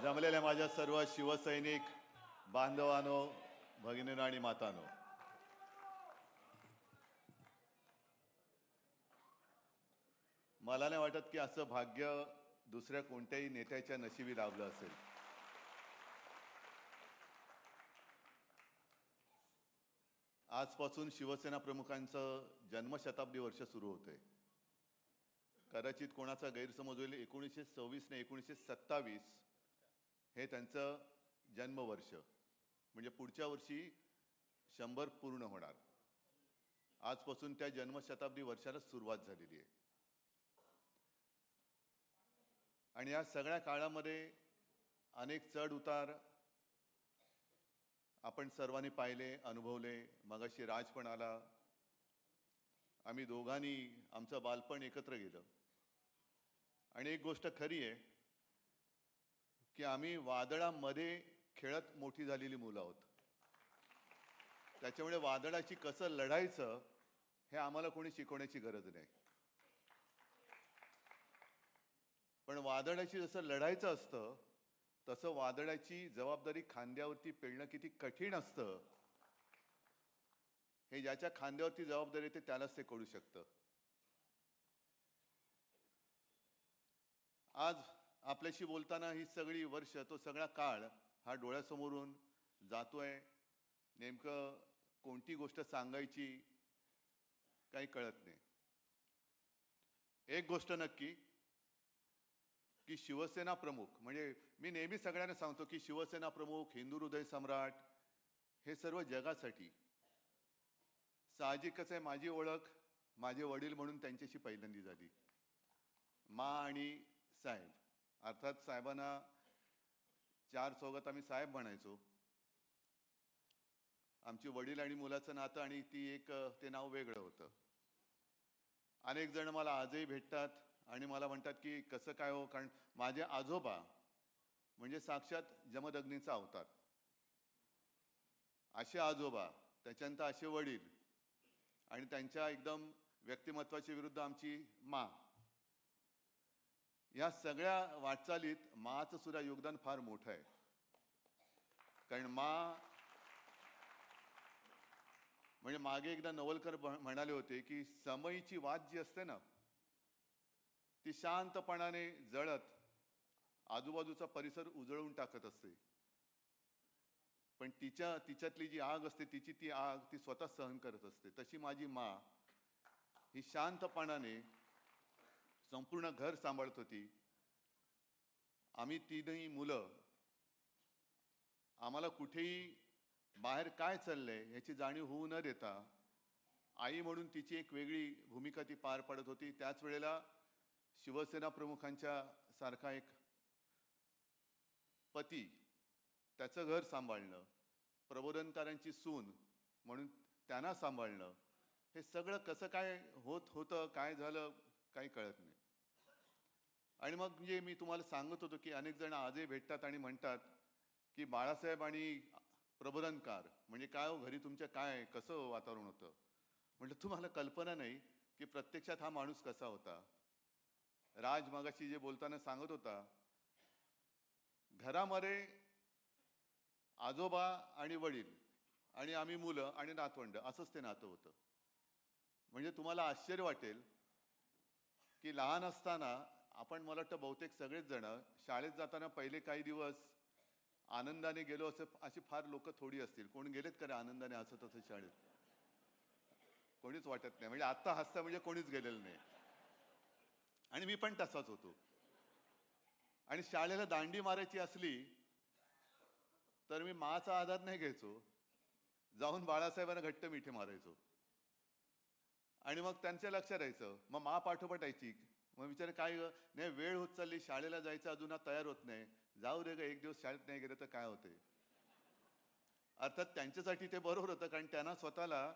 जमलेल्या माझ्या सर्व शिवसैनिक बांधवांनो, भगिनींनो आणि मातांनो, मला नाही वाटत की असं भाग्य दुसऱ्या कोणत्याही नेत्याच्या नशिबी लाभलं असेल. आजपासून शिवसेना प्रमुखांचं जन्मशताब्दी वर्ष सुरू होतंय. कदाचित कोणाचा गैरसमज होईल, 1926 ने 1927 हे त्यांचं जन्मवर्ष, म्हणजे पुढच्या वर्षी 100 पूर्ण होणार. आजपासून त्या जन्मशताब्दी वर्षाला सुरुवात झालेली आहे. आणि या सगळ्या काळामध्ये अनेक चढ उतार आपण सर्वांनी पाहिले, अनुभवले. मगाशी राज पण आला. आम्ही दोघांनी आमचं बालपण एकत्र गेलं. आणि एक गोष्ट खरी आहे की आम्ही वादळामध्ये खेळत मोठी झालेली मुलं आहोत. त्याच्यामुळे वादळाची कसं लढायचं हे आम्हाला कोणी शिकवण्याची गरज नाही. पण वादळाची जसं लढायचं असतं तसं वादळाची जबाबदारी खांद्यावरती पेलणं किती कठीण असतं हे ज्याच्या खांद्यावरती जबाबदारी येते त्यालाच ते कळू शकतं. आज आपल्याशी बोलताना ही सगळी वर्ष, तो सगळा काळ हा डोळ्यासमोरून जातोय. नेमकं कोणती गोष्ट सांगायची काही कळत नाही. एक गोष्ट नक्की की शिवसेना प्रमुख, म्हणजे मी नेहमी सगळ्यांना सांगतो की शिवसेना प्रमुख, हिंदू हृदय सम्राट हे सर्व जगासाठी. साहजिकच आहे, माझी ओळख माझे वडील म्हणून त्यांच्याशी पहिल्यांदी झाली. मा आणि साहेब, अर्थात साहेबांना चार चौघात आम्ही साहेब म्हणायचो. आमची वडील आणि मुलाचं नातं आणि ते नाव वेगळं होतं. अनेक जण मला आजही भेटतात आणि मला म्हणतात की कसं काय हो, कारण माझे आजोबा म्हणजे साक्षात जमदग्नीचा अवतार. असे आजोबा, त्याच्यानंतर असे वडील, आणि त्यांच्या एकदम व्यक्तिमत्वाच्या विरुद्ध आमची मा. या सगळ्या वाटचालीत माचं सुद्धा योगदान फार मोठं आहे. कारण मा म्हणजे मागे एकदा नवलकर म्हणाले होते की समईची वात जी असते ना, ती शांतपणाने जळत आजूबाजूचा परिसर उजळून टाकत असते. पण तिच्यातली जी आग असते, ती आग ती स्वतः सहन करत असते. तशी माझी मा ही शांतपणाने संपूर्ण घर सांभाळत होती. आम्ही तीनही मुलं, आम्हाला कुठेही बाहेर काय चाललंय ह्याची जाणीव होऊ न देता आई म्हणून तिची एक वेगळी भूमिका ती पार पाडत होती. त्याच वेळेला शिवसेना प्रमुखांच्या सारखा एक पती, त्याचं घर सांभाळणं, प्रबोधनकारांची सून म्हणून त्यांना सांभाळणं, हे सगळं कसं काय होतं, काय झालं काही कळत नाही. आणि मग म्हणजे मी तुम्हाला सांगत होतो की अनेक जण आजही भेटतात आणि म्हणतात की बाळासाहेब आणि प्रबोधनकार म्हणजे काय हो, घरी तुमच्या काय कसं वातावरण होतं. म्हटलं तुम्हाला कल्पना नाही की प्रत्यक्षात हा माणूस कसा होता. राज मगाशी जे बोलताना सांगत होता, घरामध्ये आजोबा आणि वडील आणि आम्ही मुलं आणि नातवंड असंच ते नातं होतं. म्हणजे तुम्हाला आश्चर्य वाटेल की लहान असताना आपण, मला वाटतं बहुतेक सगळेच जण शाळेत जाताना पहिले काही दिवस आनंदाने गेलो अशी फार लोक थोडी असतील. कोण गेलेत का रे आनंदाने असं तसं शाळेत? कोणीच वाटत नाही. म्हणजे आत्ता हसता म्हणजे कोणीच गेलेलं नाही. आणि मी पण तसाच होतो. आणि शाळेला दांडी मारायची असली तर मी माचा आधार नाही घ्यायचो, जाऊन बाळासाहेबांना घट्ट मिठी मारायचो. आणि मग त्यांच्या लक्षात राहायचं, मग मा पाठोपाठ यायची. मग विचार काय नाही, वेळ होत चालली, शाळेला जायचं अजून तयार होत नाही. जाऊ दे ग, एक दिवस शाळेत नाही गेलं तर काय होते. अर्थात त्यांच्यासाठी ते बरोबर होतं, कारण त्यांना स्वतःला